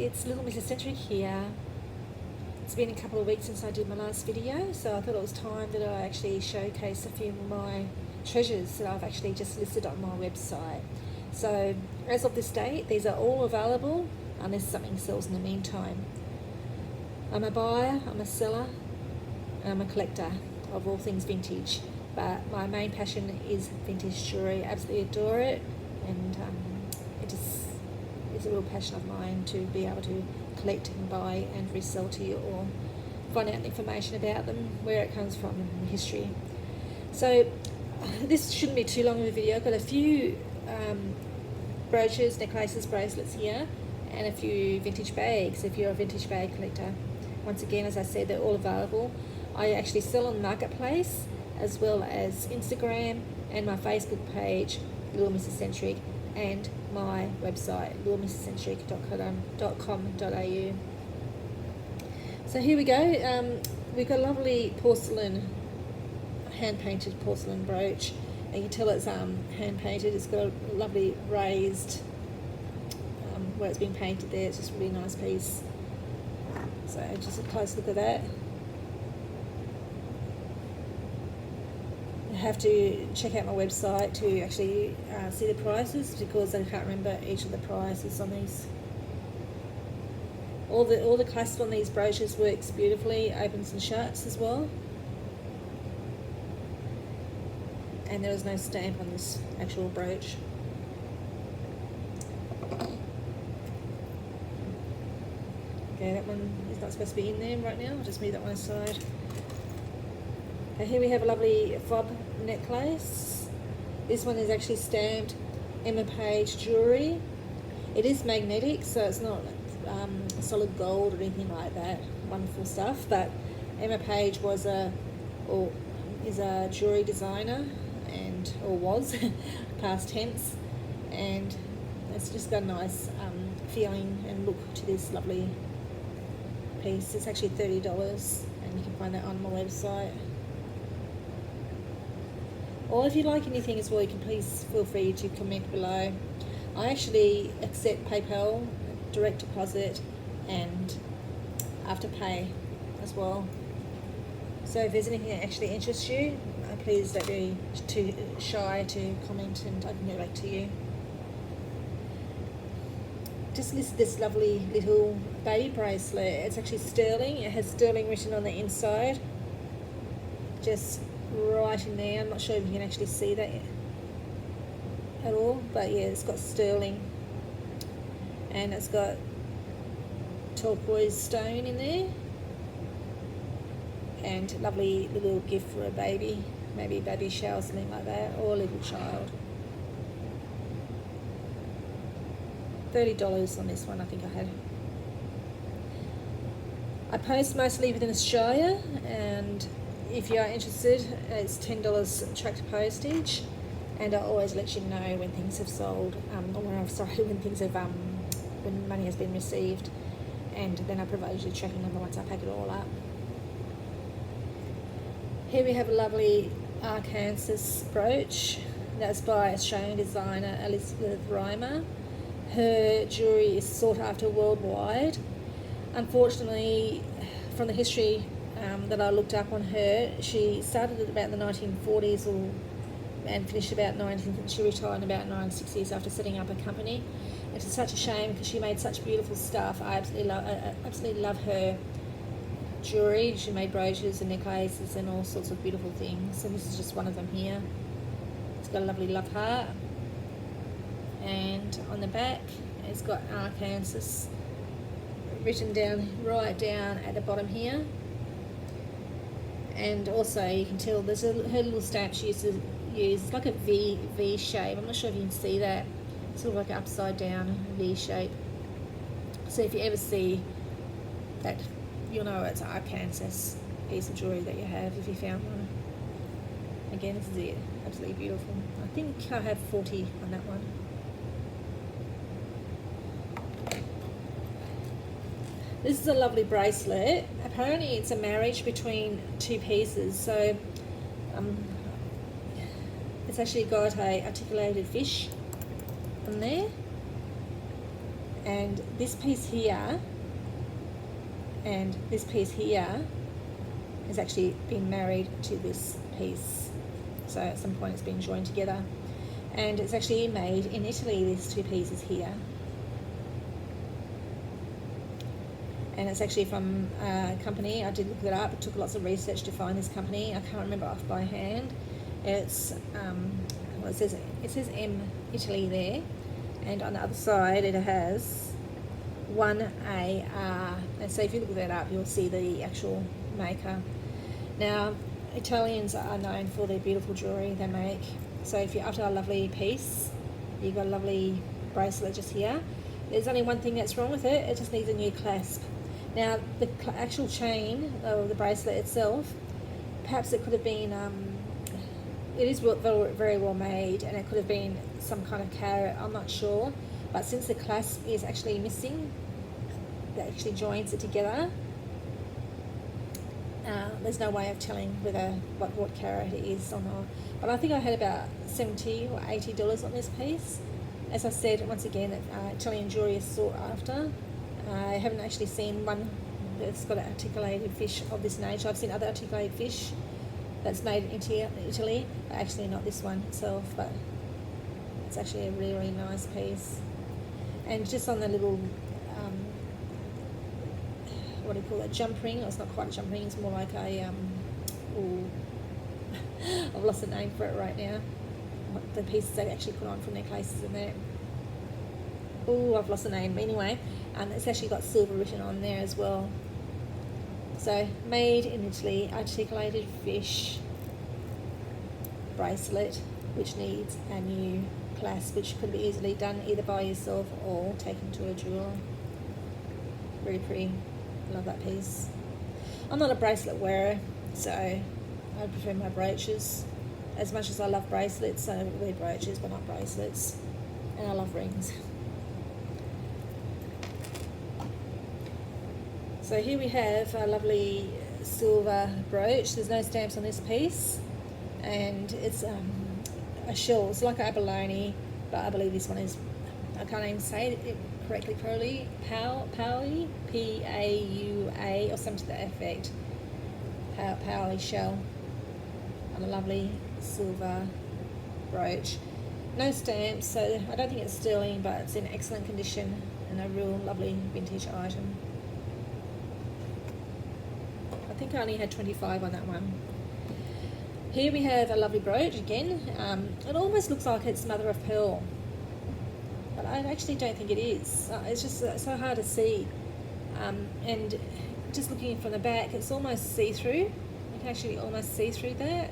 it's Little Miss Eccentric here. It's been a couple of weeks since I did my last video, so I thought it was time that I actually showcase a few of my treasures that I've actually just listed on my website. So as of this date, these are all available unless something sells in the meantime. I'm a buyer, I'm a seller, and I'm a collector of all things vintage, but my main passion is vintage jewellery. I absolutely adore it, and it just is a real passion of mine to be able to collect and buy and resell to you, or find out information about them, where it comes from, and history. So this shouldn't be too long of a video. I've got a few brooches, necklaces, bracelets here, and a few vintage bags if you're a vintage bag collector. Once again, as I said, they're all available. I actually sell on Marketplace as well as Instagram and my Facebook page, Little Miss Eccentric, and my website, littlemisseccentric.com.au. So here we go. We've got a lovely porcelain, hand-painted porcelain brooch. And you can tell it's hand-painted. It's got a lovely raised, where it's been painted there. It's just a really nice piece. So just a close look at that. You have to check out my website to actually see the prices, because I can't remember each of the prices on these. All the clasp on these brooches works beautifully, opens and shuts as well. And there is no stamp on this actual brooch. Okay, that one is not supposed to be in there right now. I'll just move that one aside. Okay, here we have a lovely fob necklace. This one is actually stamped Emma Page Jewellery. It is magnetic, so it's not solid gold or anything like that. Wonderful stuff. But Emma Page is a jewellery designer, or was past tense, and it's just got a nice feeling and look to this lovely piece. It's actually $30, and you can find that on my website. Or if you like anything as well, you can please feel free to comment below. I actually accept PayPal, direct deposit, and Afterpay as well. So if there's anything that actually interests you, please don't be too shy to comment, and I can get back to you. Just listed this lovely little baby bracelet. It's actually sterling. It has sterling written on the inside, just right in there. I'm not sure if you can actually see that at all, but yeah, it's got sterling, and it's got turquoise stone in there, and lovely little gift for a baby, maybe a baby shower, something like that, or a little child. $30 on this one, I think I had. I post mostly within Australia, and if you are interested, it's $10 tracked postage, and I always let you know when things have sold, when things have, when money has been received, and then I provide you a tracking number once I pack it all up. Here we have a lovely Arkansas brooch. That's by Australian designer Elizabeth Reimer. Her jewellery is sought after worldwide. Unfortunately, from the history that I looked up on her, she started at about the 1940s and finished about she retired in about 1960s after setting up a company. It's such a shame, because she made such beautiful stuff. I absolutely love her jewellery. She made brooches and necklaces and all sorts of beautiful things, and this is just one of them here. It's got a lovely love heart, and on the back it's got Arkansas written down right down at the bottom here, and also you can tell there's her little stamp she used to use. It's like a V shape. I'm not sure if you can see that. It's sort of like an upside down V shape. So if you ever see that, you'll know it's an Arkansas piece of jewellery that you have if you found one. Again, this is it. Absolutely beautiful. I think I have 40 on that one. This is a lovely bracelet. Apparently it's a marriage between two pieces. So it's actually got a articulated fish on there, And this piece here and this piece here has actually been married to this piece. So at some point it's been joined together. And it's actually made in Italy, these two pieces here. And it's actually from a company, I did look it up, it took lots of research to find this company. I can't remember off by hand. It's, well, it says M Italy there. And on the other side it has 1AR, and so if you look that up you'll see the actual maker. Now Italians are known for their beautiful jewellery they make, so if you're after a lovely piece, you've got a lovely bracelet just here. There's only one thing that's wrong with it, it just needs a new clasp. Now the actual chain of the bracelet itself, perhaps it could have been, it is very well made, and it could have been some kind of carrot, I'm not sure. But since the clasp is actually missing, that actually joins it together, there's no way of telling whether what carat it is or not. But I think I had about $70 or $80 on this piece. As I said, once again, that Italian jewellery is sought after. I haven't actually seen one that's got an articulated fish of this nature. I've seen other articulated fish that's made in Italy, but actually not this one itself, but it's actually a really, really nice piece. And just on the little, what do you call it, jump ring? Oh, it's not quite a jump ring, it's more like a, I've lost the name for it right now. The pieces they actually put on for necklaces and that. Oh, I've lost the name. Anyway, it's actually got silver written on there as well. So, made in Italy, articulated fish bracelet, which needs a new clasp, which could be easily done either by yourself or taken to a jeweler. Very pretty. Love that piece. I'm not a bracelet wearer, so I prefer my brooches. As much as I love bracelets, I wear brooches but not bracelets. And I love rings. So here we have a lovely silver brooch. There's no stamps on this piece, and it's a shell. It's like a abalone, but I believe this one is, I can't even say it correctly, probably Pauli, P-A-U-A, or something to that effect. Pauli shell on a lovely silver brooch. No stamps, so I don't think it's sterling, but it's in excellent condition and a real lovely vintage item. I think I only had 25 on that one. Here we have a lovely brooch again. It almost looks like it's mother of pearl, but I actually don't think it is. It's just so hard to see. And just looking from the back, it's almost see-through. You can actually almost see through that.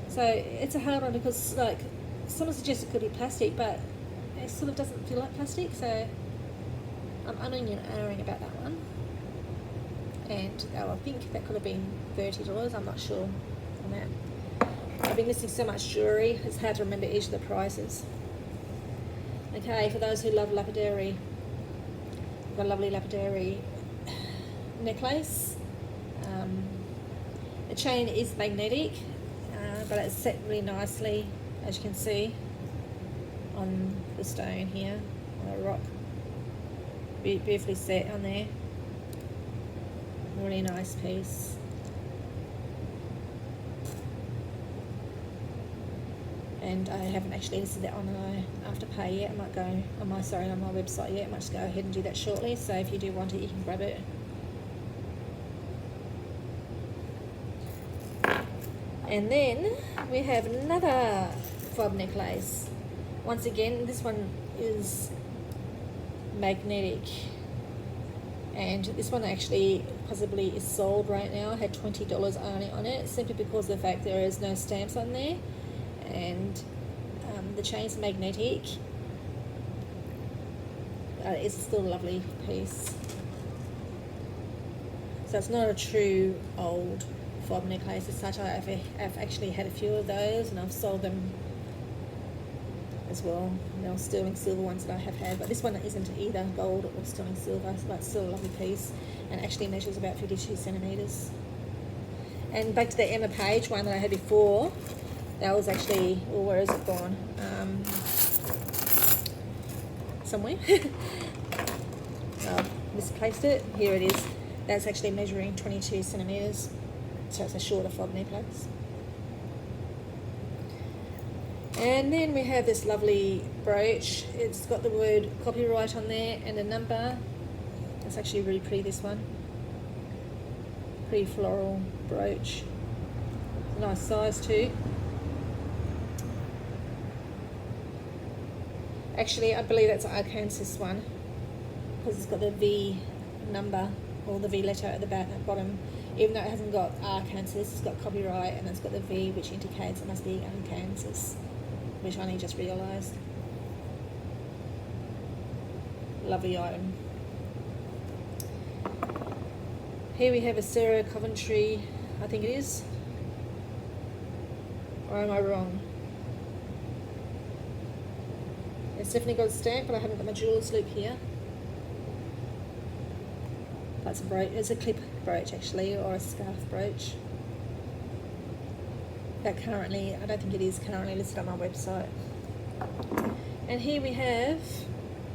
So it's a hard one because, like, someone suggests it could be plastic, but it sort of doesn't feel like plastic. So I'm umming and ahhing about that one. And I think that could have been $30. I'm not sure on that. I've been listing so much jewellery, it's hard to remember each of the prices. Okay, for those who love lapidary, I've got a lovely lapidary necklace. The chain is magnetic, but it's set really nicely, as you can see, on the stone here, on the rock. Beautifully set on there. Really nice piece. And I haven't actually listed that on Afterpay yet. I might go on my website yet. I might just go ahead and do that shortly. So if you do want it, you can grab it. And then we have another fob necklace. Once again, this one is magnetic. And this one actually possibly is sold right now. I had $20 only on it, simply because of the fact there is no stamps on there. And the chain's magnetic. It's still a lovely piece. So it's not a true old fob necklace as such. I've actually had a few of those, and I've sold them as well. They're sterling silver ones that I have had, but this one isn't either gold or sterling silver, so it's still a lovely piece, and actually measures about 52 centimetres. And back to the Emma Page one that I had before, that was actually, well, where is it gone? Somewhere. misplaced it. Here it is. That's actually measuring 22 centimetres, so it's a shorter fob necklace. And then we have this lovely brooch. It's got the word copyright on there and a number. It's actually really pretty, this one. Pretty floral brooch. Nice size too. Actually, I believe that's Arkansas one, because it's got the V number or the V letter at the bottom. Even though it hasn't got Arkansas, it's got copyright and it's got the V, which indicates it must be Arkansas, which I only just realised. Lovely item. Here we have a Sarah Coventry, I think it is. Or am I wrong? It's definitely got a stamp, but I haven't got my jeweller's loop here. That's a brooch. It's a clip brooch actually, or a scarf brooch. That currently, I don't think it is currently listed on my website. And here we have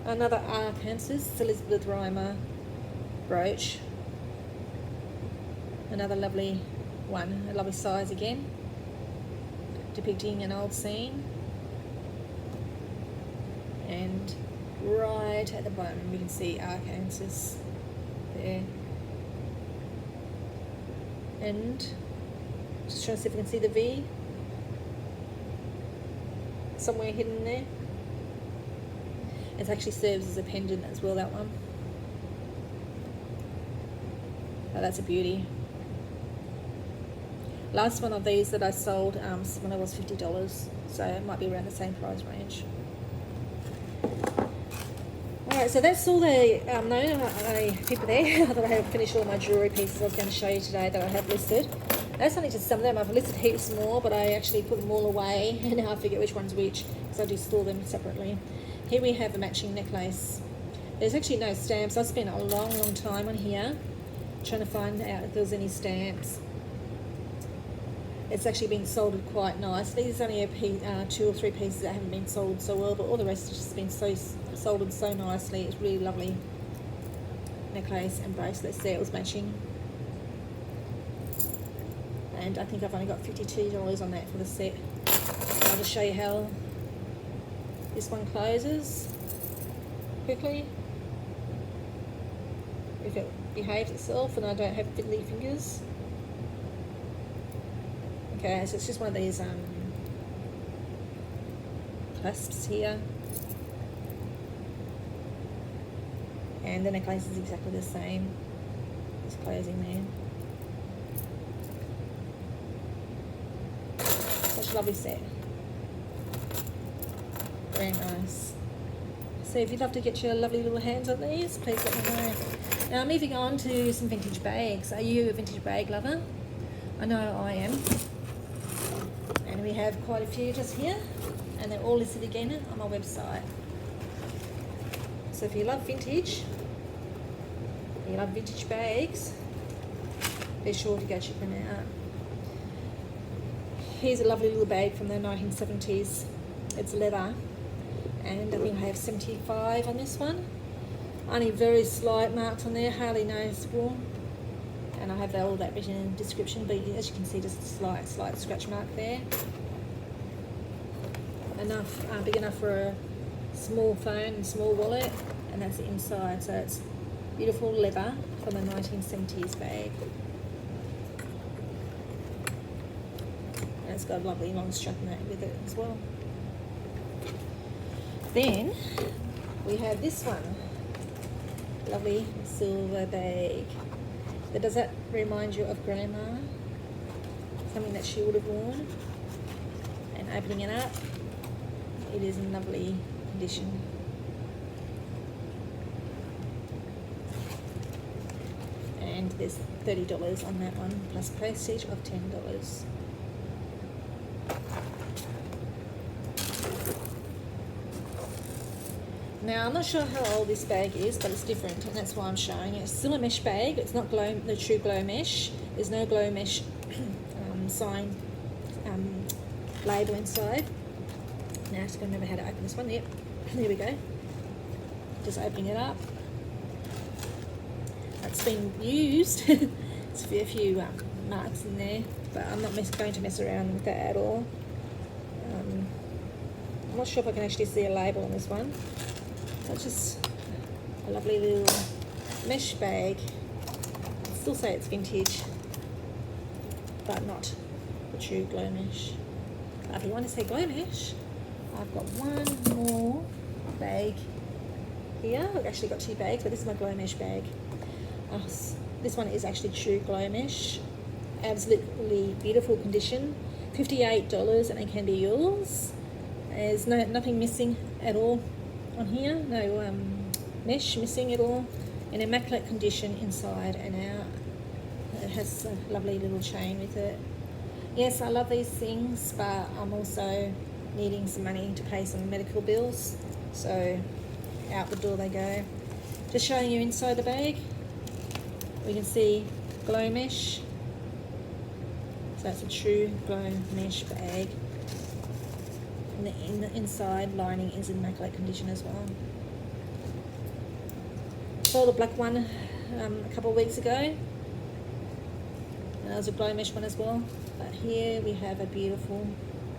another Arkansas, it's Elizabeth Reimer brooch. Another lovely one, a lovely size again, depicting an old scene. And right at the bottom we can see Arkansas there. And just trying to see if we can see the V somewhere hidden there. It actually serves as a pendant as well, that one. Oh, that's a beauty. Last one of these that I sold when it was $50, so it might be around the same price range. Alright, so that's all the people there. I thought I had finished all my jewellery pieces I was going to show you today that I have listed. That's only just some of them. I've listed heaps more, but I actually put them all away and now I forget which one's which, because I do store them separately. Here we have a matching necklace. There's actually no stamps. I spent a long time on here trying to find out if there was any stamps. It's actually been solded quite nicely. There's only a 2 or 3 pieces that haven't been sold so well, but all the rest has just been solded so nicely. It's really lovely necklace and bracelets there. It was matching. And I think I've only got $52 on that for the set. I'll just show you how this one closes quickly. If it behaves itself and I don't have fiddly fingers. Okay, so it's just one of these clasps here. And the necklace is exactly the same. It's closing there. Such a lovely set. Very nice. So if you'd love to get your lovely little hands on these, please let me know. Now moving on to some vintage bags. Are you a vintage bag lover? I know I am. And we have quite a few just here, and they're all listed again on my website. So if you love vintage, you love vintage bags, be sure to go check them out. Here's a lovely little bag from the 1970s. It's leather, and I think I have 75 on this one. Only very slight marks on there, hardly noticeable. And I have all that written in the description, but as you can see, just a slight scratch mark there. Big enough for a small phone and small wallet, and that's the inside. So it's beautiful leather from a 1970s bag. And it's got a lovely long strap mat with it as well. Then we have this one, lovely silver bag. Does that remind you of Grandma? Something that she would have worn. And opening it up, it is in lovely condition. And there's $30 on that one, plus postage of $10. Now, I'm not sure how old this bag is, but it's different, and that's why I'm showing it. It's still a mesh bag. It's not the true glow mesh. There's no glow mesh sign label inside. Now, I just got to remember how to open this one. Yep, there we go. Just opening it up. It's been used. It's a few marks in there, but I'm not going to mess around with that at all. I'm not sure if I can actually see a label on this one. It's just a lovely little mesh bag. I'll still say it's vintage, but not the true glow mesh. But if you want to say glow mesh, I've got one more bag here. I've actually got 2 bags, but this is my glow mesh bag. This one is actually true glow mesh. Absolutely beautiful condition. $58 and it can be yours. There's nothing missing at all on here. No mesh missing at all. In immaculate condition inside and out. It has a lovely little chain with it. Yes, I love these things, but I'm also needing some money to pay some medical bills. So out the door they go. Just showing you inside the bag. We can see glow mesh. So it's a true glow mesh bag. And the inside lining is in immaculate condition as well. Saw the black one a couple of weeks ago. And there's a glow mesh one as well. But here we have a beautiful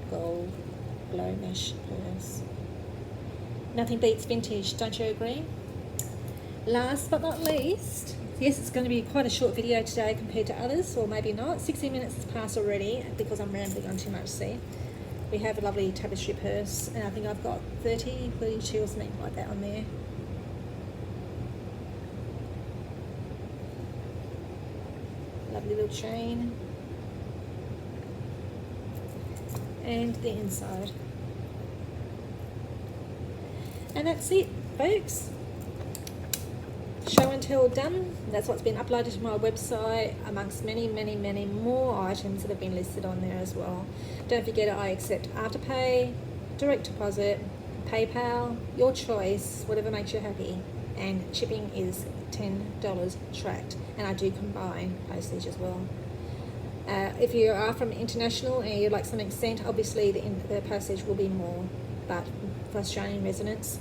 gold glow mesh purse. Nothing beats vintage, don't you agree? Last but not least, yes, it's going to be quite a short video today compared to others, or maybe not. 16 minutes has passed already because I'm rambling on too much, see. We have a lovely tapestry purse, and I think I've got 32 or something like that on there. Lovely little chain. And the inside. And that's it, folks. Show and tell done. That's what's been uploaded to my website, amongst many more items that have been listed on there as well. Don't forget, I accept Afterpay, direct deposit, PayPal, your choice, whatever makes you happy. And shipping is $10 tracked, and I do combine postage as well. If you are from international and you'd like something sent, obviously the postage will be more, but for Australian residents,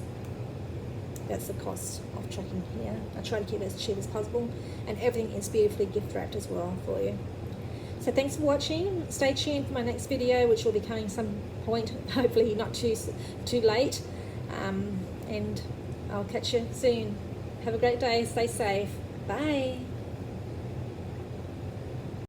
that's the cost of tracking here. I try to keep it as cheap as possible, and everything is beautifully gift wrapped as well for you. So thanks for watching. Stay tuned for my next video, which will be coming some point, hopefully not too late, and I'll catch you soon. Have a great day, stay safe, bye.